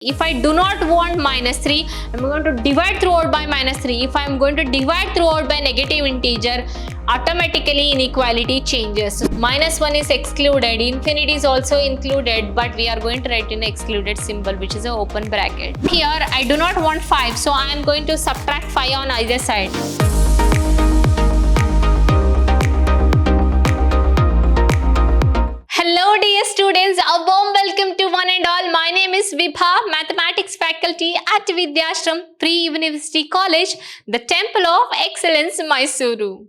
If I do not want minus 3, I'm going to divide throughout by minus 3. If I'm going to divide throughout by negative integer, automatically inequality changes. Minus 1 is excluded, infinity is also included, but we are going to write in excluded symbol, which is an open bracket. Here, I do not want 5, so I am going to subtract 5 on either side. Hello dear students, a warm welcome to one and all. My name is Vibha, Mathematics faculty at Vidyashram Pre-University College, the Temple of Excellence, Mysuru.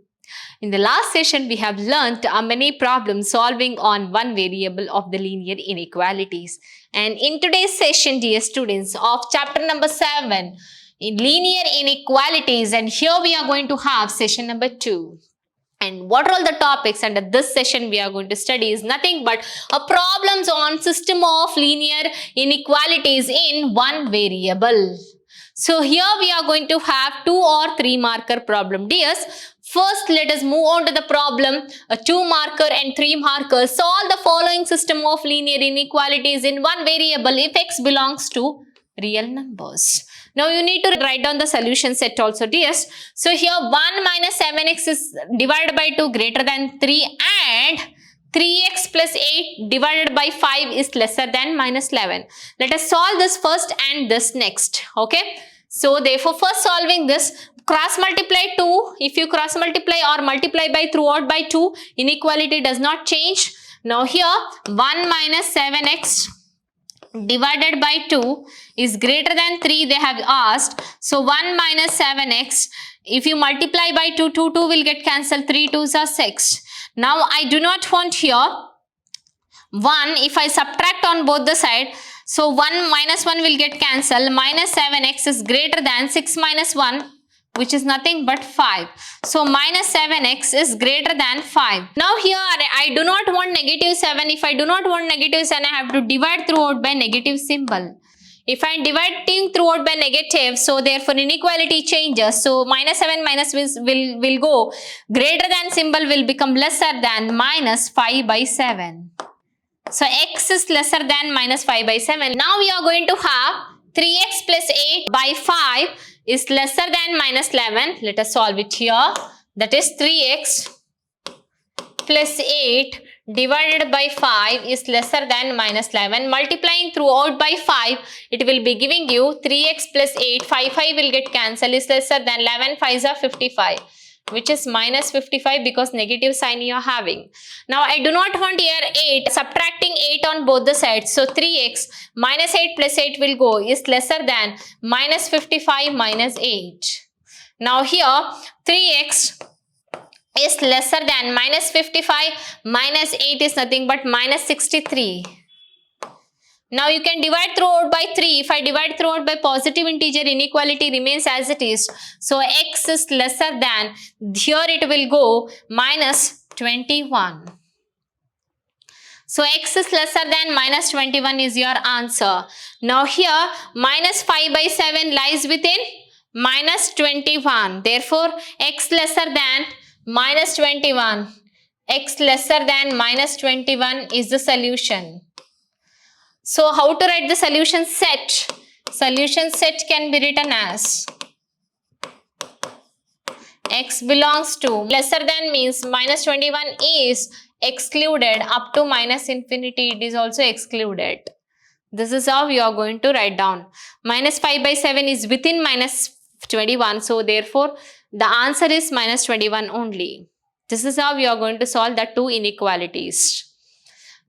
In the last session, we have learnt many problems solving on one variable of the linear inequalities. And in today's session, dear students, of chapter number 7, in linear inequalities, and here we are going to have session number 2. And what are all the topics under this session we are going to study is nothing but problems on system of linear inequalities in one variable. So here we are going to have 2 or 3 marker problem. Dears, first let us move on to the problem. A 2 marker and 3 markers. Solve the following system of linear inequalities in one variable if x belongs to real numbers. Now you need to write down the solution set also, dears. So here 1 minus 7x is divided by 2 greater than 3 and 3x plus 8 divided by 5 is lesser than minus 11. Let us solve this first and this next. Okay. So therefore first solving this, cross multiply 2. If you cross multiply or multiply by throughout by 2, inequality does not change. Now here 1 minus 7x divided by 2 is greater than 3 they have asked. So 1 minus 7x, if you multiply by 2, 2 will get cancelled, 3 2s are 6. Now I do not want here 1, if I subtract on both the side, so 1 minus 1 will get cancelled, minus 7x is greater than 6 minus 1, which is nothing but 5. So minus 7x is greater than 5. Now here I do not want negative 7. If I do not want negative 7, I have to divide throughout by negative symbol. If I am dividing throughout by negative, so therefore inequality changes. So minus 7 minus will go. Greater than symbol will become lesser than minus 5 by 7. So x is lesser than minus 5 by 7. Now we are going to have 3x plus 8 by 5 is lesser than minus 11. Let us solve it here. That is 3x plus 8 divided by 5 is lesser than minus 11. Multiplying throughout by 5, it will be giving you 3x plus 8. 5 will get cancelled, is lesser than 11. 5s are 55. Which is minus 55 because negative sign you are having. Now I do not want here 8, subtracting 8 on both the sides. So 3x minus 8 plus 8 will go, is lesser than minus 55 minus 8. Now here 3x is lesser than minus 55 minus 8 is nothing but minus 63. Now you can divide throughout by 3. If I divide throughout by positive integer, inequality remains as it is. So x is lesser than, here it will go minus 21. So x is lesser than minus 21 is your answer. Now here minus 5 by 7 lies within minus 21. Therefore x lesser than minus 21. X lesser than minus 21 is the solution. So how to write the solution set? Solution set can be written as x belongs to, lesser than means minus 21 is excluded, up to minus infinity it is also excluded. This is how you are going to write down. Minus 5 by 7 is within minus 21. So therefore the answer is minus 21 only. This is how you are going to solve the 2 inequalities.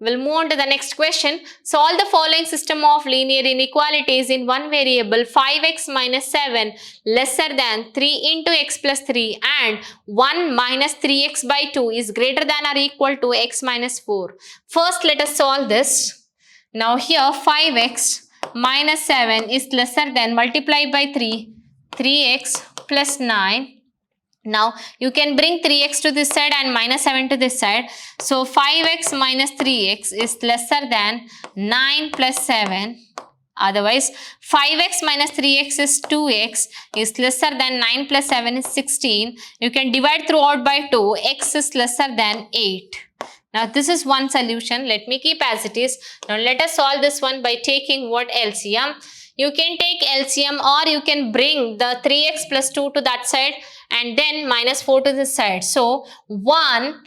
We'll move on to the next question. Solve the following system of linear inequalities in one variable 5x minus 7 lesser than 3 into x plus 3 and 1 minus 3x by 2 is greater than or equal to x minus 4. First let us solve this. Now here 5x minus 7 is lesser than, multiply by 3, 3x plus 9. Now you can bring 3x to this side and minus 7 to this side. So 5x minus 3x is lesser than 9 plus 7. Otherwise 5x minus 3x is 2x is lesser than 9 plus 7 is 16. You can divide throughout by 2. X is lesser than 8. Now this is one solution. Let me keep as it is. Now let us solve this one by taking what? LCM. You can take LCM, or you can bring the 3x plus 2 to that side and then minus 4 to this side. So 1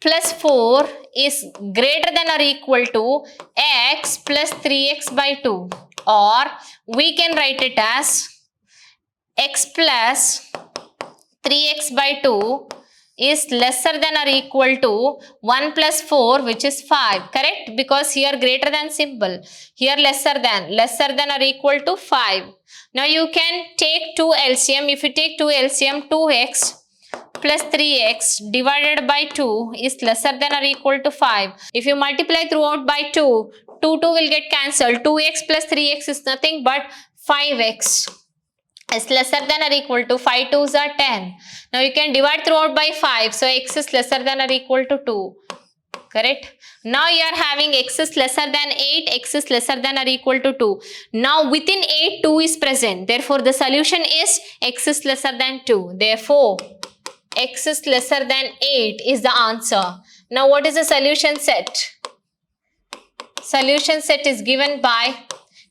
plus 4 is greater than or equal to x plus 3x by 2, or we can write it as x plus 3x by 2 is lesser than or equal to 1 plus 4, which is 5, correct? Because here greater than symbol, here lesser than or equal to 5. Now you can take 2 LCM. If you take 2 LCM, 2x plus 3x divided by 2 is lesser than or equal to 5. If you multiply throughout by 2, 2 will get cancelled. 2x plus 3x is nothing but 5x is lesser than or equal to 5 2s are 10. Now you can divide throughout by 5. So x is lesser than or equal to 2. Correct? Now you are having x is lesser than 8, x is lesser than or equal to 2. Now within 8, 2 is present. Therefore the solution is x is lesser than 2. Therefore x is lesser than 8 is the answer. Now what is the solution set? Solution set is given by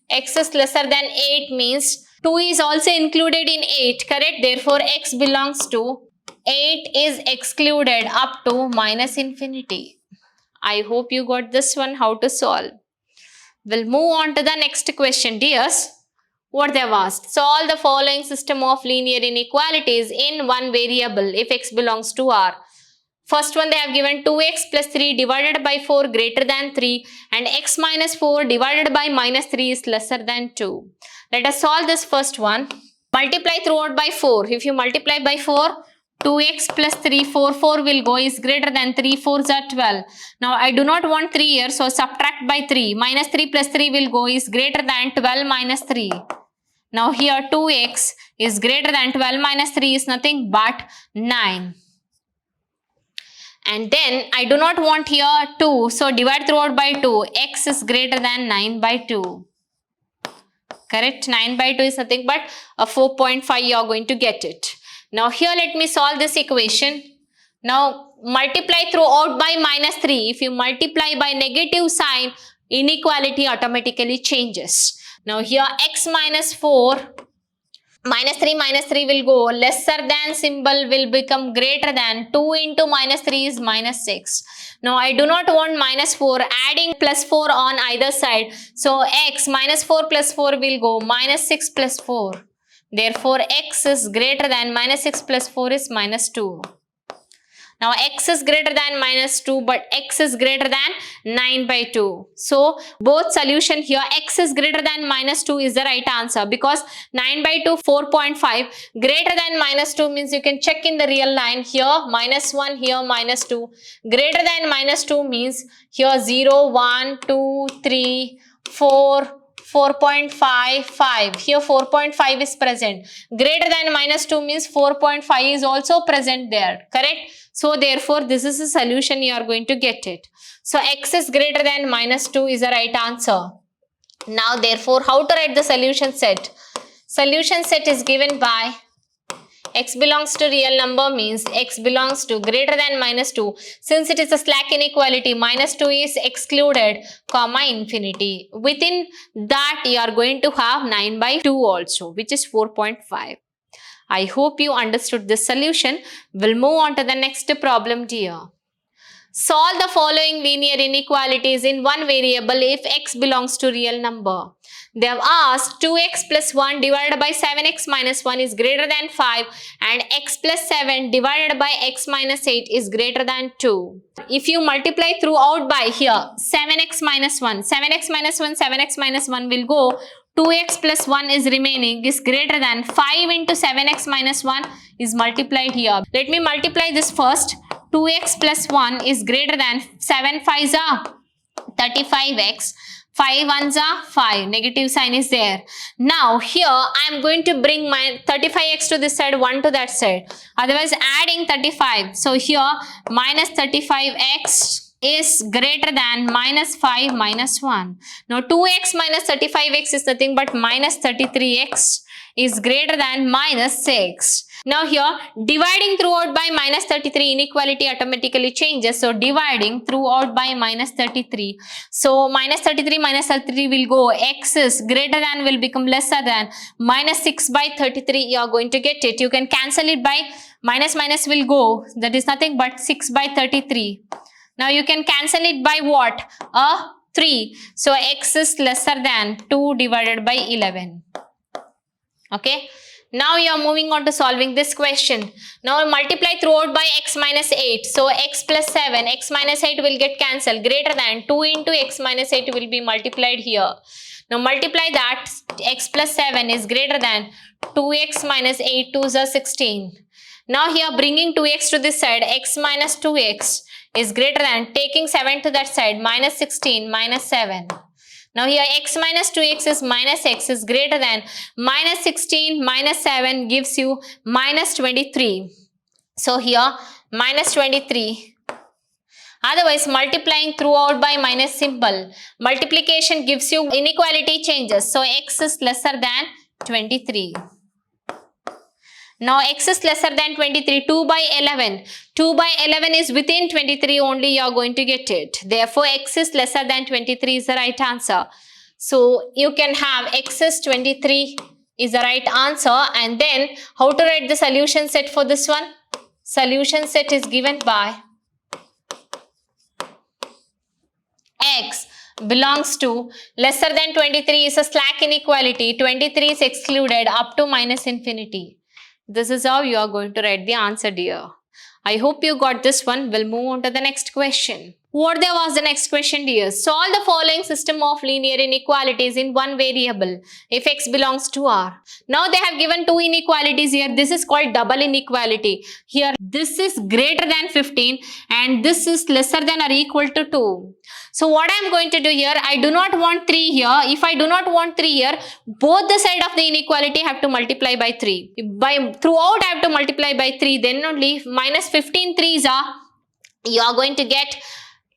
x is lesser than 8 means 2 is also included in 8, correct? Therefore x belongs to 8 is excluded up to minus infinity. I hope you got this one, how to solve. We'll move on to the next question, dears. What they have asked: solve the following system of linear inequalities in one variable if x belongs to R. First one, they have given 2x plus 3 divided by 4 greater than 3 and x minus 4 divided by minus 3 is lesser than 2. Let us solve this first one. Multiply throughout by 4. If you multiply by 4, 2x plus 3, 4 will go, is greater than 3 4s are 12. Now I do not want 3 here, so subtract by 3. Minus 3 plus 3 will go, is greater than 12 minus 3. Now here 2x is greater than 12 minus 3 is nothing but 9. And then I do not want here 2, so divide throughout by 2. X is greater than 9 by 2. Correct? 9 by 2 is nothing but a 4.5. You are going to get it. Now here let me solve this equation. Now multiply throughout by minus 3. If you multiply by negative sign, inequality automatically changes. Now here x minus 4, minus 3 will go, lesser than symbol will become greater than. 2 into minus 3 is minus 6. Now I do not want minus 4, adding plus 4 on either side. So x minus 4 plus 4 will go, minus 6 plus 4. Therefore x is greater than, minus 6 plus 4 is minus 2. Now x is greater than minus 2, but x is greater than 9 by 2. So both solution here, x is greater than minus 2 is the right answer, because 9 by 2, 4.5, greater than minus 2 means you can check in the real line here, minus 1, here minus 2. Greater than minus 2 means here 0, 1, 2, 3, 4, 4.5, 5. Here 4.5 is present. Greater than minus 2 means 4.5 is also present there. Correct? So therefore this is the solution, you are going to get it. So x is greater than minus 2 is the right answer. Now therefore how to write the solution set? Solution set is given by x belongs to real number means x belongs to greater than minus 2. Since it is a slack inequality, minus 2 is excluded, comma infinity. Within that you are going to have 9 by 2 also, which is 4.5. I hope you understood this solution. We'll move on to the next problem, dear. Solve the following linear inequalities in one variable if x belongs to real number. They have asked 2x plus 1 divided by 7x minus 1 is greater than 5 and x plus 7 divided by x minus 8 is greater than 2. If you multiply throughout by here 7x minus 1, 7x minus 1, 7x minus 1 will go, 2x plus 1 is remaining, is greater than 5 into 7x minus 1 is multiplied here. Let me multiply this first. 2x plus 1 is greater than 7 5s are 35x. 5 1s are 5. Negative sign is there. Now here I am going to bring my 35x to this side, 1 to that side. Otherwise adding 35. So here minus 35x is greater than minus 5 minus 1. Now 2x minus 35x is nothing but minus 33x is greater than minus 6. Now here dividing throughout by minus 33, inequality automatically changes. So dividing throughout by minus 33. So minus 33 minus 33 will go, x is greater than will become lesser than minus 6 by 33. You are going to get it. You can cancel it by minus minus will go. That is nothing but 6 by 33. Now you can cancel it by what? 3. So x is lesser than 2 divided by 11. Okay. Now you are moving on to solving this question. Now multiply throughout by x minus 8. So x plus 7, x minus 8 will get cancelled. Greater than 2 into x minus 8 will be multiplied here. Now multiply that, x plus 7 is greater than 2x minus 8, 2 is 16. Now here bringing 2x to this side, x minus 2x is greater than, taking 7 to that side, minus 16 minus 7. Now here x minus 2x is minus x is greater than minus 16 minus 7 gives you minus 23. So here minus 23. Otherwise multiplying throughout by minus symbol. Multiplication gives you inequality changes. So x is lesser than 23. Now x is lesser than 23, 2 by 11. 2 by 11 is within 23 only, you are going to get it. Therefore, x is lesser than 23 is the right answer. So, you can have x is 23 is the right answer. And then, how to write the solution set for this one? Solution set is given by x belongs to lesser than 23 is a slack inequality. 23 is excluded up to minus infinity. This is how you are going to write the answer, dear. I hope you got this one. We'll move on to the next question. What there was the next question, dear? Solve the following system of linear inequalities in one variable if x belongs to R. Now they have given two inequalities here. This is called double inequality. Here this is greater than 15 and this is lesser than or equal to 2. So what I am going to do here, I do not want 3 here. If I do not want 3 here, both the side of the inequality have to multiply by 3. Throughout I have to multiply by 3. Then only minus 15 3s are, you are going to get,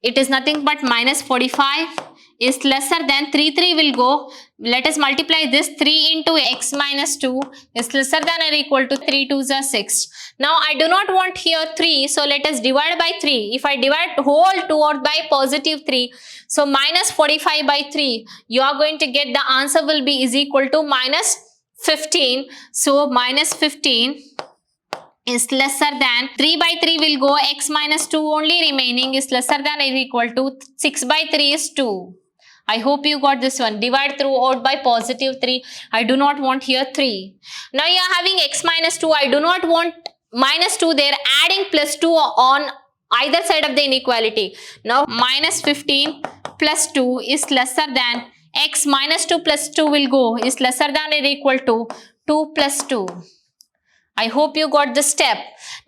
it is nothing but minus 45 is lesser than 3 will go. Let us multiply this 3 into x minus 2 is lesser than or equal to 3 2s are 6. Now I do not want here 3, so let us divide by 3. If I divide whole toward by positive 3, so minus 45 by 3, you are going to get the answer will be is equal to minus 15. So minus 15 is lesser than 3 by 3 will go, x minus 2 only remaining is lesser than or equal to 6 by 3 is 2. I hope you got this one. Divide throughout by positive 3. I do not want here 3. Now you are having x minus 2. I do not want minus 2 there. Adding plus 2 on either side of the inequality. Now minus 15 plus 2 is lesser than, x minus 2 plus 2 will go is lesser than or equal to 2 plus 2. I hope you got the step.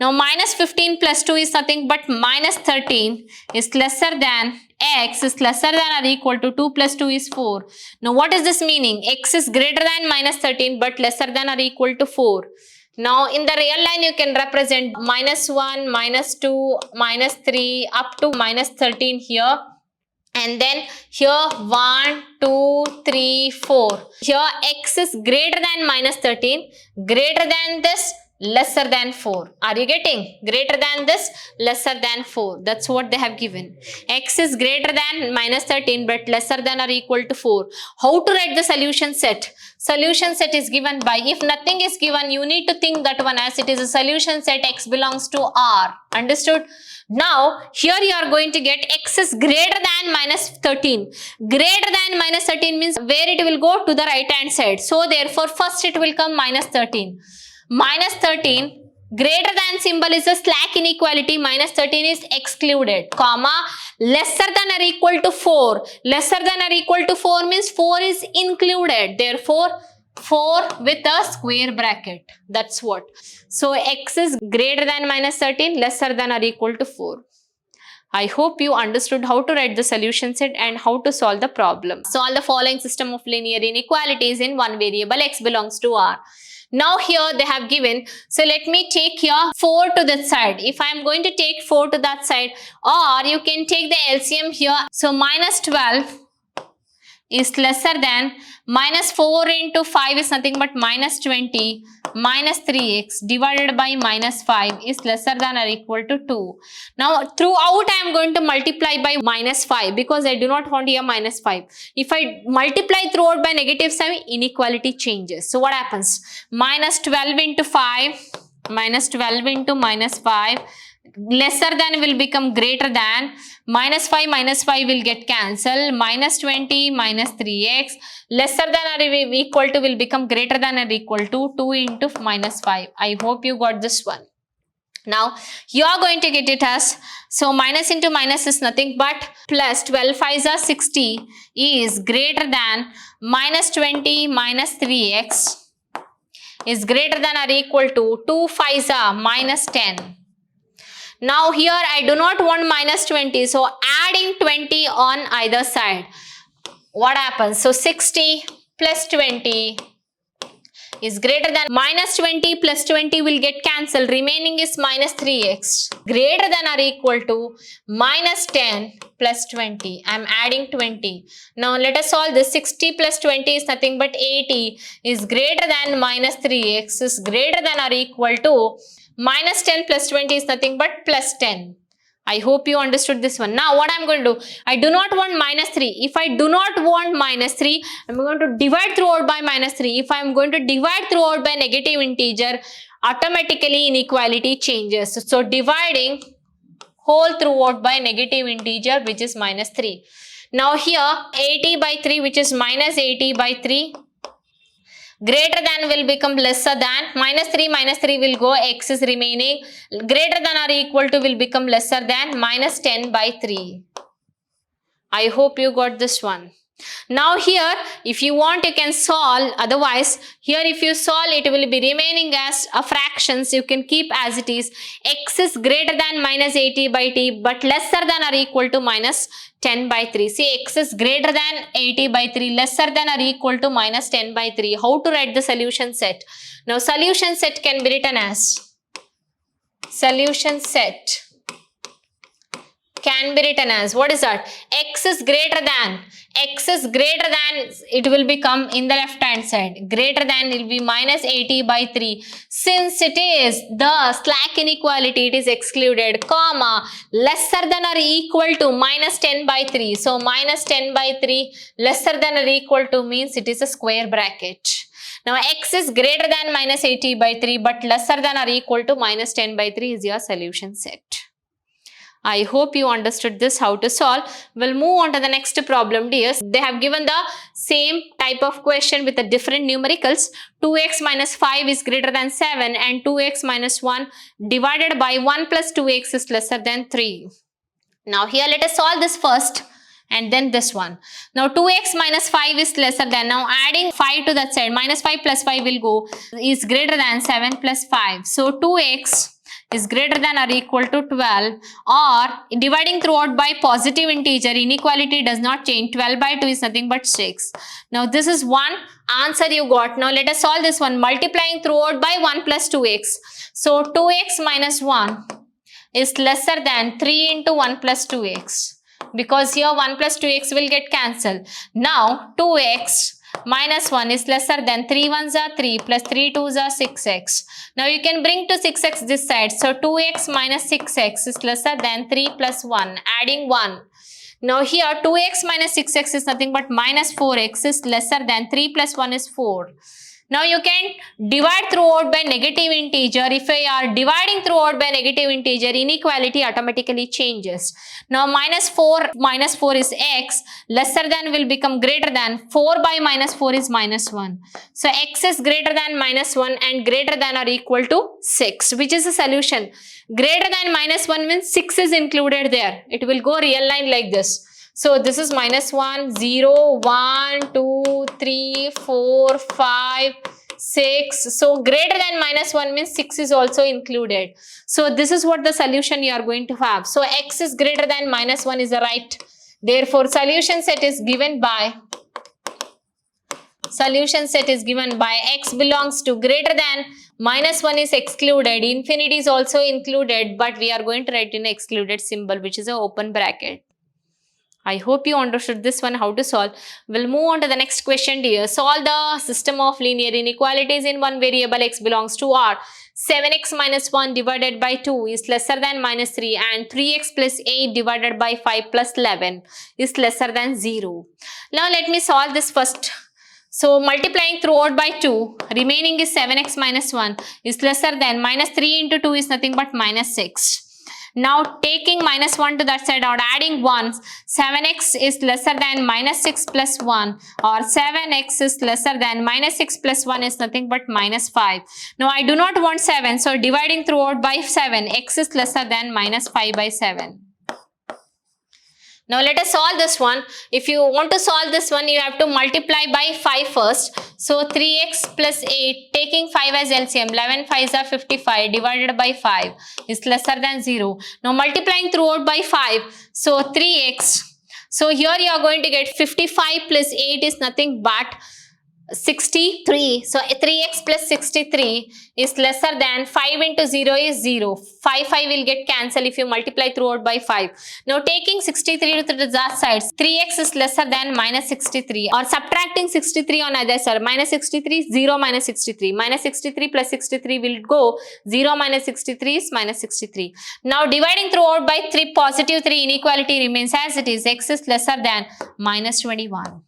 Now minus 15 plus 2 is nothing but minus 13 is lesser than, x is lesser than or equal to 2 plus 2 is 4. Now what is this meaning? X is greater than minus 13 but lesser than or equal to 4. Now in the real line you can represent minus 1, minus 2, minus 3 up to minus 13 here. And then here 1, 2, 3, 4. Here x is greater than minus 13, greater than this, lesser than 4. Are you getting? Greater than this, lesser than 4. That's what they have given. X is greater than minus 13 but lesser than or equal to 4. How to write the solution set? Solution set is given by, if nothing is given, you need to think that one as it is a solution set x belongs to R. Understood? Now, here you are going to get x is greater than minus 13. Greater than minus 13 means where it will go to the right hand side. So, therefore, first it will come minus 13. Minus 13 greater than symbol is a slack inequality. Minus 13 is excluded. Comma lesser than or equal to 4. Lesser than or equal to 4 means 4 is included. Therefore, 4 with a square bracket. That's what. So, x is greater than minus 13, lesser than or equal to 4. I hope you understood how to write the solution set and how to solve the problem. Solve the following system of linear inequalities in one variable x belongs to R. Now here they have given, so let me take here 4 to that side. If I am going to take 4 to that side, or you can take the LCM here, so minus 12 is lesser than minus 4 into 5 is nothing but minus 20 minus 3x divided by minus 5 is lesser than or equal to 2. Now throughout I am going to multiply by minus 5 because I do not want here minus 5. If I multiply throughout by negative sign, inequality changes. So what happens? Minus 12 into 5 minus 12 into minus 5 lesser than will become greater than, minus 5 will get cancelled, minus 20 minus 3x lesser than or equal to will become greater than or equal to 2 into minus 5. I hope you got this one. Now you are going to get it as, so minus into minus is nothing but plus 12 5s are 60 is greater than minus 20 minus 3x is greater than or equal to 2 5s are minus 10. Now here I do not want minus 20, so adding 20 on either side. What happens? So 60 plus 20 is greater than, minus 20 plus 20 will get cancelled, remaining is minus 3x greater than or equal to minus 10 plus 20. I am adding 20. Now let us solve this. 60 plus 20 is nothing but 80 is greater than minus 3x is greater than or equal to minus 10 plus 20 is nothing but plus 10. I hope you understood this one. Now what I am going to do, I do not want minus 3. If I do not want minus 3, I am going to divide throughout by minus 3. If I am going to divide throughout by negative integer, automatically inequality changes. So dividing whole throughout by negative integer, which is minus 3. Now here 80 by 3, which is minus 80 by 3, greater than will become lesser than, minus 3 will go, x is remaining, greater than or equal to will become lesser than minus 10 by 3. I hope you got this one. Now here if you want you can solve, otherwise here if you solve it will be remaining as a fractions, you can keep as it is. X is greater than minus 80 by t but lesser than or equal to minus 10 by 3. See, x is greater than 80 by 3 lesser than or equal to minus 10 by 3. How to write the solution set? Now solution set can be written as, solution set can be written as, what is that? X is greater than, it will become in the left hand side, greater than will be minus 80 by 3. Since it is the slack inequality, it is excluded, comma, lesser than or equal to minus 10 by 3. So minus 10 by 3 lesser than or equal to means it is a square bracket. Now x is greater than minus 80 by 3 but lesser than or equal to minus 10 by 3 is your solution set. I hope you understood this, how to solve. We'll move on to the next problem, dears. They have given the same type of question with the different numericals. 2x minus 5 is greater than 7 and 2x minus 1 divided by 1 plus 2x is lesser than 3. Now here let us solve this first and then this one. Now 2x minus 5 is lesser than, now adding 5 to that side, minus 5 plus 5 will go, is greater than 7 plus 5. So 2x is greater than or equal to 12, or dividing throughout by positive integer, inequality does not change. 12 by 2 is nothing but 6. Now this is one answer you got. Now let us solve this one, multiplying throughout by 1 plus 2x. So 2x minus 1 is lesser than 3 into 1 plus 2x, because here 1 plus 2x will get cancelled. Now 2x minus 1 is lesser than 3 1s are 3 plus 3 2s are 6x. Now you can bring to 6x this side. So 2x minus 6x is lesser than 3 plus 1, adding 1. Now here 2x minus 6x is nothing but minus 4x is lesser than 3 plus 1 is 4. Now you can divide throughout by negative integer. If you are dividing throughout by negative integer, inequality automatically changes. Now minus 4 is x, lesser than will become greater than, 4 by minus 4 is minus 1. So x is greater than minus 1 and greater than or equal to 6, which is a solution. Greater than minus 1 means 6 is included there. It will go real line like this. So this is minus 1, 0, 1, 2, 3, 4, 5, 6. So greater than minus 1 means 6 is also included. So this is what the solution you are going to have. So x is greater than minus 1 is the right. Therefore solution set is given by solution set is given by x belongs to greater than -1 is excluded, infinity is also included, but we are going to write in excluded symbol, which is an open bracket. I hope you understood this one, how to solve. We'll move on to the next question, dear. Solve the system of linear inequalities in one variable x belongs to R. 7x minus 1 divided by 2 is lesser than -3 and 3x plus 8 divided by 5 plus 11 is lesser than 0. Now let me solve this first. So multiplying throughout by 2, remaining is 7x minus 1 is lesser than -3 into 2 is nothing but -6. Now taking -1 to that side or adding 1, 7x is lesser than -6 plus 1, or 7x is lesser than -6 plus 1 is nothing but -5. Now I do not want 7, so dividing throughout by 7, x is lesser than -5 by 7. Now let us solve this one. If you want to solve this one, you have to multiply by 5 first. So 3x plus 8, taking 5 as LCM, 11 5s are 55 divided by 5 is lesser than 0. Now multiplying throughout by 5, so 3x. So here you are going to get 55 plus 8 is nothing but 63. So 3x plus 63 is lesser than 5 into 0 is 0. 5 will get cancelled if you multiply throughout by 5. Now taking 63 to the other sides, 3x is lesser than -63, or subtracting 63 on either side. -63 is 0 minus 63. -63 plus 63 will go 0 minus 63 is -63. Now dividing throughout by 3, positive 3, inequality remains as it is. X is lesser than -21.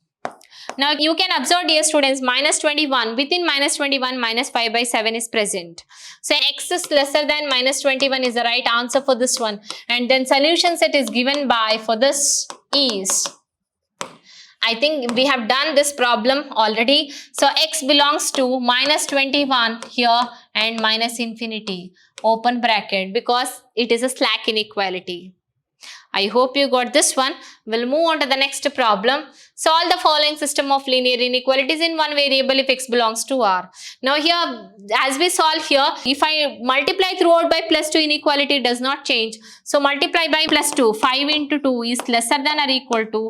Now you can observe, dear students, -21, within -21, -5 by 7 is present. So x is lesser than -21 is the right answer for this one. And then solution set is given by, for this is, I think we have done this problem already. So x belongs to -21 here and minus infinity, open bracket, because it is a slack inequality. I hope you got this one. We'll move on to the next problem. Solve the following system of linear inequalities in one variable if x belongs to R. Now here, as we solve here, if I multiply throughout by +2, inequality does not change. So multiply by +2, 5 into 2 is lesser than or equal to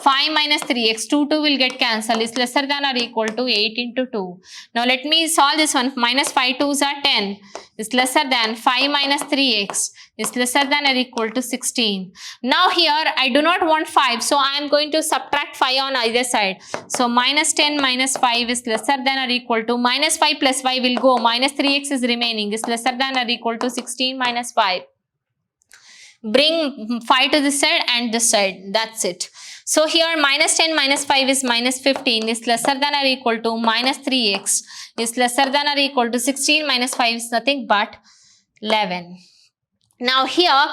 5 minus 3x, 2 will get cancelled, is lesser than or equal to 8 into 2. Now let me solve this one. -5 2s are 10, is lesser than 5 minus 3x, is lesser than or equal to 16. Now here I do not want 5, so I am going to subtract 5 on either side. So -10 minus 5 is lesser than or equal to, -5 plus 5 will go, -3x is remaining, is lesser than or equal to 16 minus 5. Bring 5 to this side and this side, that's it. So here -10 minus 5 is -15, is lesser than or equal to -3x, is lesser than or equal to 16 minus 5 is nothing but 11. Now here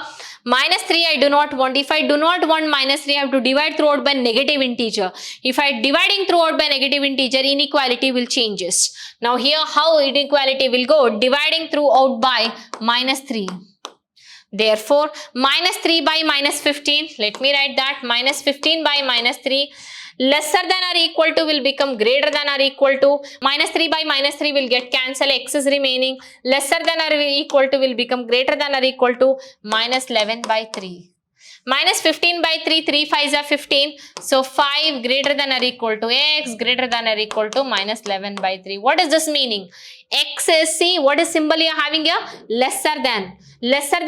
-3 I do not want. If I do not want -3, I have to divide throughout by negative integer. If I dividing throughout by negative integer, inequality will changes. Now here how inequality will go? Dividing throughout by -3. Therefore -3 by -15, let me write that, -15 by -3, lesser than or equal to will become greater than or equal to, -3 by -3 will get cancelled, x is remaining, lesser than or equal to will become greater than or equal to -11 by 3. -15 by 3, 3 5s are 15, so 5 greater than or equal to x, greater than or equal to -11 by 3. What is this meaning? X is, see what is symbol you are having here? Lesser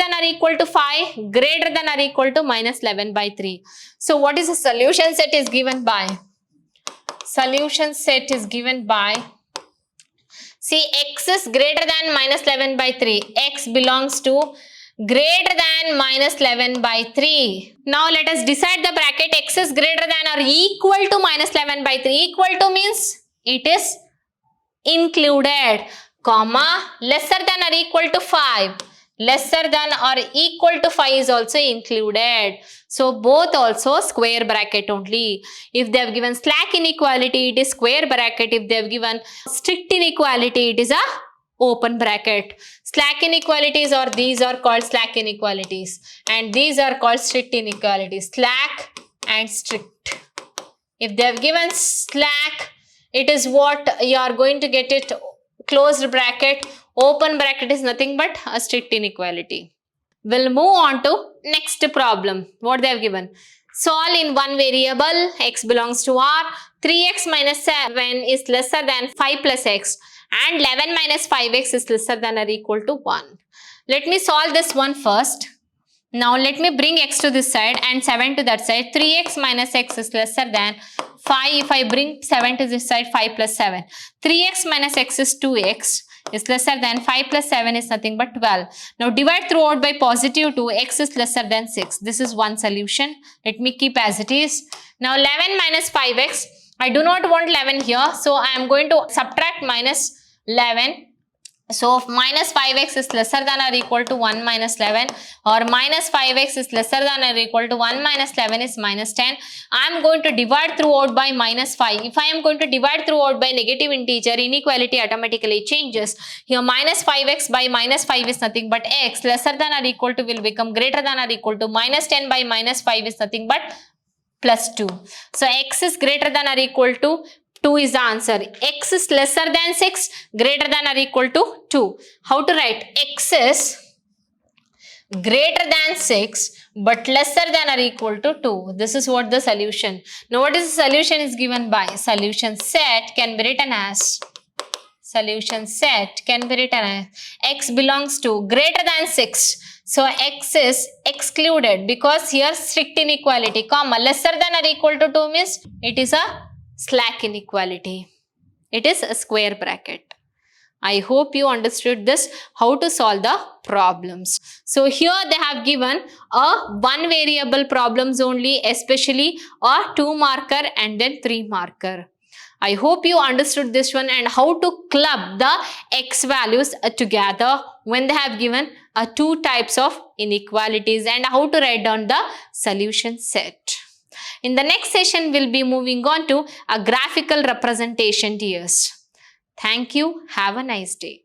than or equal to 5, greater than or equal to -11 by 3. So what is the solution set is given by? Solution set is given by, see, x is greater than -11 by 3, x belongs to greater than -11 by 3. Now let us decide the bracket. X is greater than or equal to -11 by 3. Equal to means it is included, comma, lesser than or equal to 5. Lesser than or equal to 5 is also included. So both also square bracket only. If they have given slack inequality, it is square bracket. If they have given strict inequality, it is a open bracket. Slack inequalities, or these are called slack inequalities, and these are called strict inequalities. Slack and strict. If they have given slack, it is what you are going to get it closed bracket. Open bracket is nothing but a strict inequality. We'll move on to next problem. What they have given? Solve in one variable, x belongs to R. 3x minus 7 is lesser than 5 plus x and 11 minus 5x is lesser than or equal to 1. Let me solve this one first. Now let me bring x to this side and 7 to that side. 3x minus x is lesser than 5. If I bring 7 to this side, 5 plus 7. 3x minus x is 2x is lesser than 5 plus 7 is nothing but 12. Now divide throughout by positive 2, x is lesser than 6. This is one solution. Let me keep as it is. Now 11 minus 5x, I do not want 11 here, so I am going to subtract minus 11. So minus 5x is lesser than or equal to 1 minus 11, or minus 5x is lesser than or equal to 1 minus 11 is minus 10. I am going to divide throughout by minus 5. If I am going to divide throughout by negative integer, inequality automatically changes. Here minus 5x by minus 5 is nothing but x, lesser than or equal to will become greater than or equal to minus 10 by minus 5 is nothing but plus 2. So x is greater than or equal to 2 is the answer. X is lesser than 6, greater than or equal to 2. How to write? X is greater than 6 but lesser than or equal to 2. This is what the solution. Now what is the solution is given by? Solution set can be written as x belongs to greater than 6. So x is excluded because here strict inequality, comma, lesser than or equal to 2 means it is a slack inequality. It is a square bracket. I hope you understood this, how to solve the problems. So here they have given a one variable problems only, especially a 2 marker and then 3 marker. I hope you understood this one and how to club the x values together when they have given two types of inequalities and how to write down the solution set. In the next session, we'll be moving on to a graphical representation, dears. Thank you. Have a nice day.